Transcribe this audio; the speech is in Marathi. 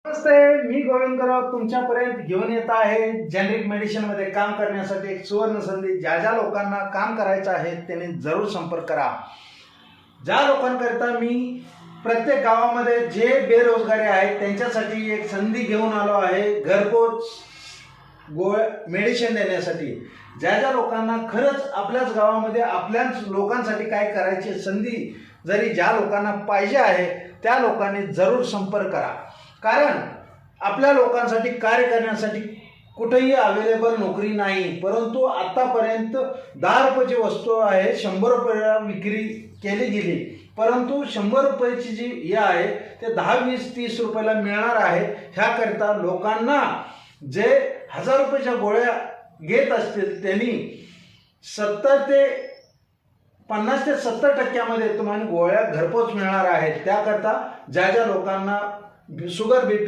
नमस्ते, मी गोविंदराव तुमच्यापर्यंत घेऊन येत आहे जेनेरिक मेडिसिनमध्ये काम करण्यासाठी एक सुवर्ण संधी। ज्या ज्या लोकांना काम करायचं आहे त्यांनी जरूर संपर्क करा। ज्या लोकांकरिता मी प्रत्येक गावामध्ये जे बेरोजगारी आहेत त्यांच्यासाठी एक संधी घेऊन आलो आहे, घरपोच मेडिसिन देण्यासाठी। ज्या ज्या लोकांना खरंच आपल्याच गावामध्ये आपल्याच लोकांसाठी काय करायची संधी जरी ज्या लोकांना पाहिजे आहे त्या लोकांनी जरूर संपर्क करा। कारण आपल्या लोकांसाठी कार्य करण्यासाठी कुठेही अवेलेबल नोकरी नाही, परंतु आतापर्यंत 10 रुपयाची वस्तू आहे 100 रुपयाला विक्री केली गेली, परंतु 100 रुपयाची जी हे आहे ते 10, 20, 30 रुपयाला मिळणार आहे। ह्याकरिता लोकांना जे 1000 रुपयाच्या गोळ्या घेत असतील त्यांनी 70 ते 50 ते 70% तुम्हाला गोळ्या घरपोच मिळणार आहेत। त्याकरता ज्या ज्या लोकांना शुगर, बीपी